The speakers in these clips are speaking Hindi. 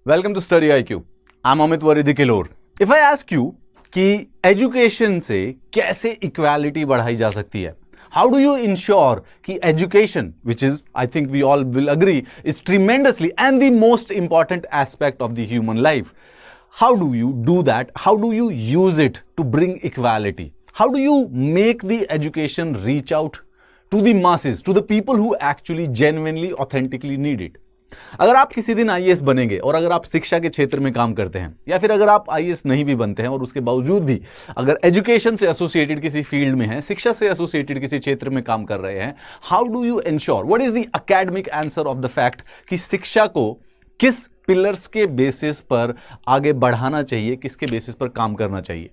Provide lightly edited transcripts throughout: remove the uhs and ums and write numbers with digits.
Welcome to study IQ। I am Amit वरिदि किलोर। इफ आई आस्क यू कि एजुकेशन से कैसे इक्वालिटी बढ़ाई जा सकती है, हाउ डू यू इंश्योर कि education, which is I think we all will agree is tremendously and the most important aspect of the human life, how do you do that? How do you use it to bring equality? How do you make the education reach out to the masses, to the people who actually genuinely authentically need it? अगर आप किसी दिन IAS बनेंगे और अगर आप शिक्षा के क्षेत्र में काम करते हैं, या फिर अगर आप IAS नहीं भी बनते हैं और उसके बावजूद भी अगर एजुकेशन से एसोसिएटेड किसी फील्ड में हैं, शिक्षा से एसोसिएटेड किसी क्षेत्र में काम कर रहे हैं, how do you ensure, what is the academic answer of the fact कि शिक्षा को किस पिलर्स के बेसिस पर आगे बढ़ाना चाहिए, किसके बेसिस पर काम करना चाहिए?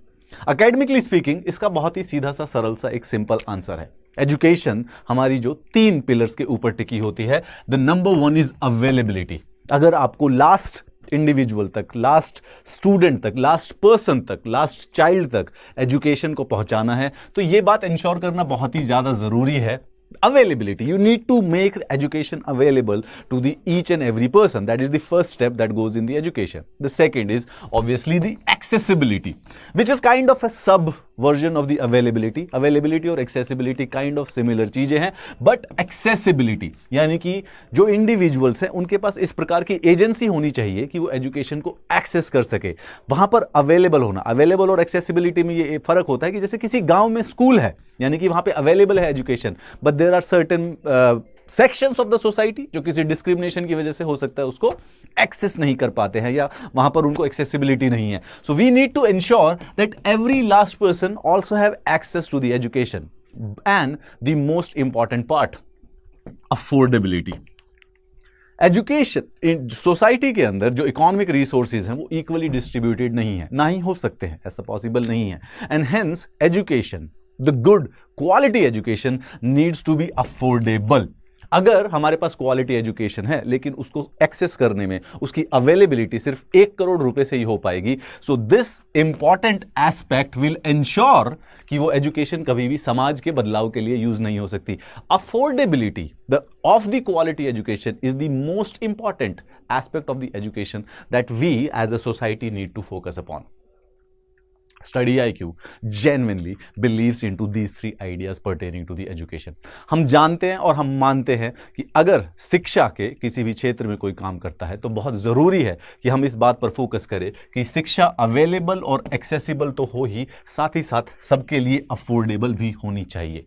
एकेडमिकली स्पीकिंग इसका बहुत ही सीधा सा सरल सा एक सिंपल आंसर है। एजुकेशन हमारी जो 3 पिलर्स के ऊपर टिकी होती है। The number 1 is availability. अगर आपको लास्ट इंडिविजुअल तक, लास्ट स्टूडेंट तक, लास्ट पर्सन तक, लास्ट चाइल्ड तक एजुकेशन को पहुंचाना है तो यह बात इंश्योर करना बहुत ही ज्यादा जरूरी है। Availability. You need to make education available to the each and every person. That is the first step that goes in the education. The second is obviously the accessibility, which is kind of a sub version of the availability. Availability और accessibility kind of similar चीजें हैं, but accessibility यानी कि जो individuals हैं उनके पास इस प्रकार की एजेंसी होनी चाहिए कि वो एजुकेशन को एक्सेस कर सके। वहां पर अवेलेबल होना, अवेलेबल और एक्सेसिबिलिटी में ये फर्क होता है कि जैसे किसी गांव में स्कूल है यानी कि वहां पे अवेलेबल है education, but there are certain sections of the society जो किसी डिस्क्रिमिनेशन की वजह से हो सकता है उसको एक्सेस नहीं कर पाते हैं या वहां पर उनको एक्सेसिबिलिटी नहीं है। So we need to ensure that every last person also have access to the education. And the most important part, affordability. Education society के अंदर जो इकोनॉमिक रिसोर्सेज हैं वो इक्वली डिस्ट्रीब्यूटेड नहीं है, ना ही हो सकते हैं, ऐसा पॉसिबल नहीं है। And hence education, the good quality education needs to be affordable। अगर हमारे पास क्वालिटी एजुकेशन है लेकिन उसको एक्सेस करने में उसकी अवेलेबिलिटी सिर्फ 1 करोड़ रुपए से ही हो पाएगी, so this important aspect will ensure कि वो एजुकेशन कभी भी समाज के बदलाव के लिए यूज नहीं हो सकती। Affordability of the quality education is the most important aspect of the education that we as a society need to focus upon. Study IQ genuinely believes into these 3 ideas pertaining to the education। हम जानते हैं और हम मानते हैं कि अगर शिक्षा के किसी भी क्षेत्र में कोई काम करता है तो बहुत ज़रूरी है कि हम इस बात पर फोकस करें कि शिक्षा अवेलेबल और एक्सेसिबल तो हो ही, साथ ही साथ सबके लिए अफोर्डेबल भी होनी चाहिए।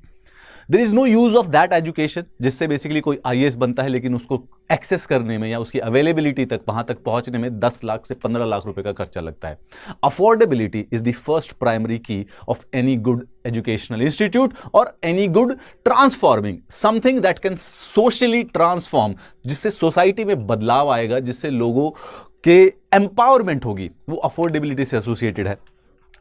There is no use of that education जिससे बेसिकली कोई IAS बनता है लेकिन उसको एक्सेस करने में या उसकी अवेलेबिलिटी तक, वहां तक पहुंचने में 10 लाख से 15 लाख रुपए का खर्चा लगता है। Affordability is the first primary key of any good educational institute और any good transforming, something that can socially transform, जिससे सोसाइटी में बदलाव आएगा, जिससे लोगों के एम्पावरमेंट होगी, वो अफोर्डेबिलिटी से एसोसिएटेड है।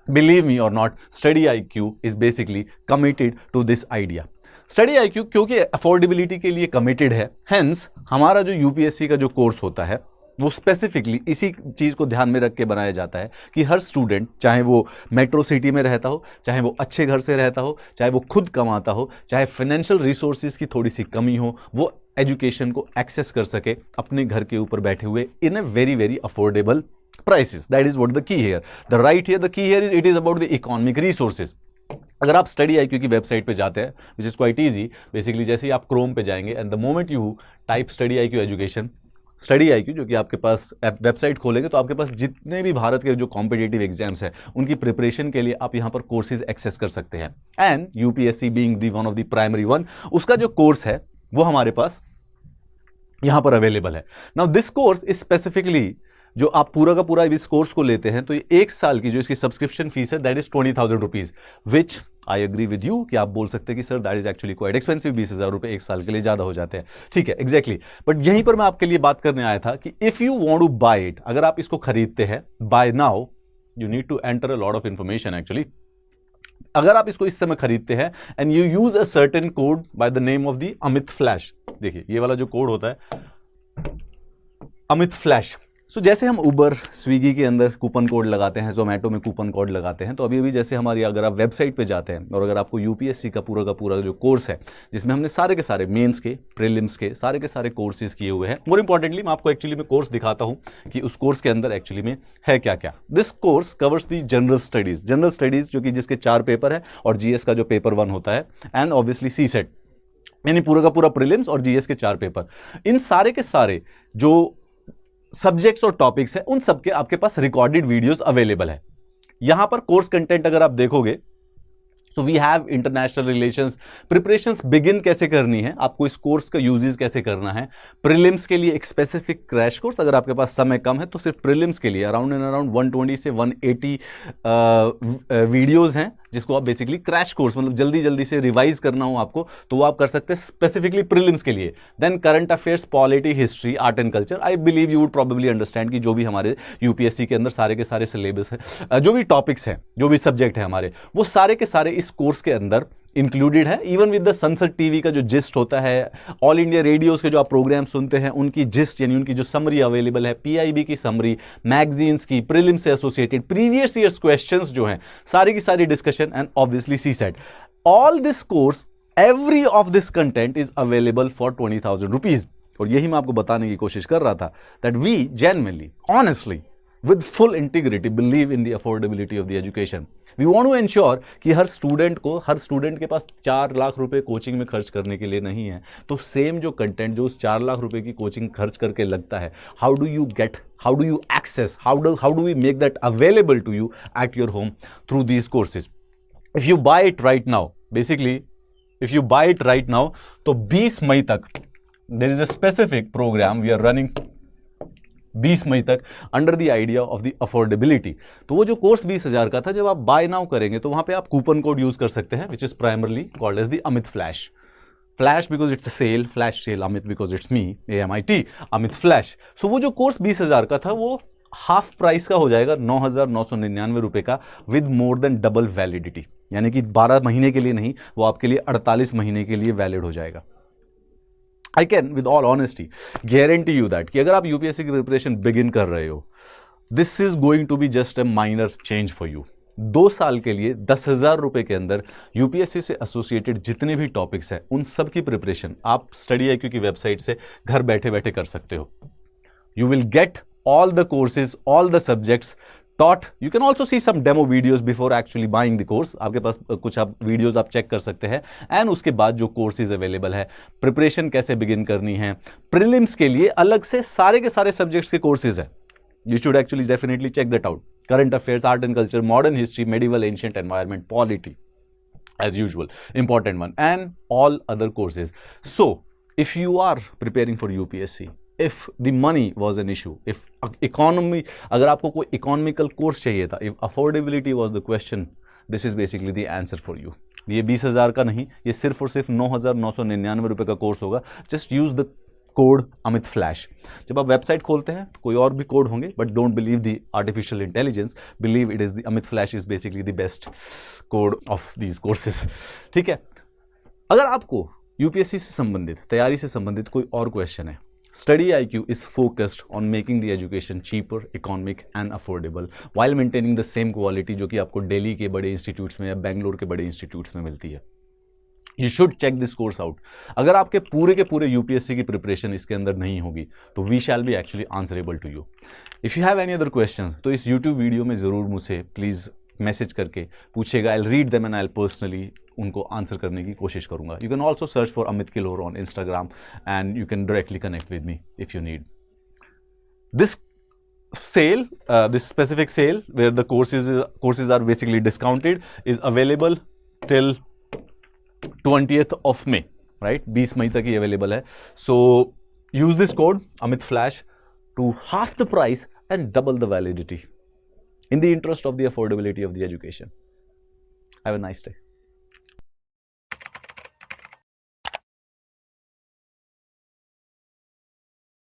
Believe me or not, Study IQ is basically committed to this idea। Study IQ क्योंकि अफोर्डेबिलिटी के लिए कमिटेड है, हेंस हमारा जो UPSC का जो कोर्स होता है वो स्पेसिफिकली इसी चीज को ध्यान में रख के बनाया जाता है कि हर स्टूडेंट, चाहे वो मेट्रो सिटी में रहता हो, चाहे वो अच्छे घर से रहता हो, चाहे वो खुद कमाता हो, चाहे फाइनेंशियल रिसोर्सेज की थोड़ी सी कमी हो, वो एजुकेशन को एक्सेस कर सके अपने घर के ऊपर बैठे हुए in a very very affordable prices. That is what the key here, the right here, the key here is it is about the economic resources. अगर आप स्टडी IQ की वेबसाइट पे जाते हैं, which is quite easy, basically जैसे ही आप क्रोम पे जाएंगे and the moment you type study IQ education, study IQ जो कि आपके पास वेबसाइट खोलेंगे तो आपके पास जितने भी भारत के जो कॉम्पिटिटिव एग्जाम्स हैं उनकी प्रिपरेशन के लिए आप यहाँ पर कोर्सेज एक्सेस कर सकते हैं। And UPSC being the one of the primary one, उसका जो कोर्स है वो हमारे पास यहाँ पर अवेलेबल है। Now this course is specifically, जो आप पूरा का पूरा इस कोर्स को लेते हैं तो ये 1 साल की जो इसकी सब्सक्रिप्शन फीस है that is 20,000 rupees, which I agree with you कि आप बोल सकते हैं कि sir that is actually quite expensive, 20,000 रुपए 1 साल के लिए ज्यादा हो जाते हैं। ठीक है, एग्जैक्टली। बट यहीं पर मैं आपके लिए बात करने आया था कि if you want to buy it, अगर आप इसको खरीदते हैं, buy now you need to enter a lot of information actually. अगर आप इसको इस समय खरीदते हैं and you use a certain code by the name of the Amit flash, देखिए ये वाला जो कोड होता है अमित फ्लैश, सो जैसे हम उबर, स्विगी के अंदर कूपन कोड लगाते हैं, जोमेटो में कूपन कोड लगाते हैं, तो अभी अभी जैसे हमारी अगर आप वेबसाइट पे जाते हैं और अगर आपको यूपीएससी का पूरा जो कोर्स है जिसमें हमने सारे के सारे मेंस के, प्रीलिम्स के सारे कोर्सेज किए हुए हैं, मोर इंपॉर्टेंटली मैं आपको एक्चुअली में कोर्स दिखाता हूं कि उस कोर्स के अंदर एक्चुअली में है क्या क्या। This course covers the general studies जो कि जिसके 4 पेपर है और जीएस का जो पेपर 1 होता है, एंड ऑब्वियसली सी सेट, यानी पूरा का पूरा प्रीलिम्स और जीएस के 4 पेपर। इन सारे के सारे जो सब्जेक्ट्स और टॉपिक्स है उन सबके आपके पास रिकॉर्डेड वीडियोस अवेलेबल है। यहां पर कोर्स कंटेंट अगर आप देखोगे, so we have international relations, preparations begin कैसे करनी है, आपको इस कोर्स का यूजेस कैसे करना है, प्रीलिम्स के लिए एक स्पेसिफिक क्रैश कोर्स, अगर आपके पास समय कम है तो सिर्फ प्रीलिम्स के लिए अराउंड 120 से 180 वीडियोस हैं जिसको आप बेसिकली क्रैश कोर्स, मतलब जल्दी से रिवाइज करना हो आपको तो वो आप कर सकते हैं स्पेसिफिकली प्रीलिम्स के लिए। Then current affairs, polity, history, art and culture, I believe you would probably understand कि जो भी हमारे यूपीएससी के अंदर सारे के सारे सिलेबस है, जो भी टॉपिक्स हैं, जो भी सब्जेक्ट है हमारे, वो सारे के सारे इस कोर्स के अंदर इंक्लूडेड है। Even with the sunset TV का जो जिस्ट होता है, ऑल इंडिया रेडियोस के जो आप प्रोग्राम सुनते हैं उनकी जिस्ट यानी उनकी जो समरी अवेलेबल है, पीआईबी की समरी, मैगजीन्स की, प्रीलिम्स से एसोसिएटेड प्रीवियस ईयर्स क्वेश्चंस जो हैं, सारी की सारी discussion, and obviously CSAT. All this course, every of this content is available for 20,000 rupees. और यही मैं आपको बताने की कोशिश कर रहा था that we genuinely, honestly, with full integrity believe in the affordability of the education. We want to ensure कि हर स्टूडेंट के पास 4 लाख रुपए कोचिंग में खर्च करने के लिए नहीं है, तो सेम जो कंटेंट जो उस 4 लाख रुपए की कोचिंग खर्च करके लगता है, how do you access, how do we make that available to you at your home through these courses? If you buy it right now, basically if you buy it right now, तो 20 मई तक there is a specific program we are running 20 मई तक under the idea of the affordability. तो वो जो कोर्स 20,000 का था, जब आप बाय नाउ करेंगे तो वहां पे आप कूपन कोड यूज कर सकते हैं, which is primarily called as the Amit flash because it's a sale, flash sale, Amit because it's me, AMIT, Amit flash. So वो जो कोर्स 20,000 का था वो हाफ प्राइस का हो जाएगा 9,999 रुपए का, with more than double validity, यानी कि 12 महीने के लिए नहीं, वो आपके लिए 48 महीने के लिए वैलिड हो जाएगा। I can with all honesty guarantee you that कि अगर आप यूपीएससी की प्रिपरेशन बिगिन कर रहे हो, this is going to be just a minor change for you। 2 साल के लिए 10,000 रुपए के अंदर यूपीएससी से एसोसिएटेड जितने भी टॉपिक्स हैं उन सब की प्रिपरेशन आप स्टडी IQ की वेबसाइट से घर बैठे बैठे कर सकते हो। You will get all the courses, all the subjects taught. You can also see some demo videos before actually buying the course. आपके पास कुछ आप वीडियोस आप चेक कर सकते हैं, एंड उसके बाद जो कोर्सेज अवेलेबल है, प्रिपरेशन कैसे बिगिन करनी है, प्रीलिम्स के लिए अलग से सारे के सारे सब्जेक्ट्स के कोर्सेज है। You should actually definitely check that out. Current affairs, art and culture, modern history, medieval, ancient environment, polity, as usual, important one, and all other courses. So, if you are preparing for UPSC, if the money was an issue, if economy, अगर आपको कोई economical course चाहिए था, if affordability was the question, this is basically the answer for you. ये 20,000 का नहीं, ये सिर्फ और सिर्फ 9,999 रुपए का कोर्स होगा। Just use the code Amit flash. जब आप वेबसाइट खोलते हैं तो कोई और भी कोड होंगे, but don't believe the artificial intelligence, believe it is the Amit flash is basically the best code of these courses. ठीक है, अगर आपको यूपीएससी से संबंधित, तैयारी से संबंधित कोई और क्वेश्चन है, Study IQ is focused on making the education cheaper, economic and affordable while maintaining the same quality जो कि आपको दिल्ली के बड़े इंस्टीट्यूट्स में या बेंगलोर के बड़े इंस्टीट्यूट्स में मिलती है। You should check this course out. अगर आपके पूरे के पूरे यूपीएससी की प्रिपरेशन इसके अंदर नहीं होगी तो we shall be actually answerable to you. If you have any other questions, तो इस YouTube वीडियो में ज़रूर मुझसे प्लीज़ मैसेज करके पूछेगा। I'll read them and I'll personally उनको आंसर करने की कोशिश करूंगा। You can also search for Amit Kilor on Instagram and you can directly connect with me if you need. This sale, this specific sale where the courses are basically discounted is available till 20th of May, right? 20 मई तक ही available है। So use this code Amit Flash to half the price and double the validity in the interest of the affordability of the education. Have a nice day.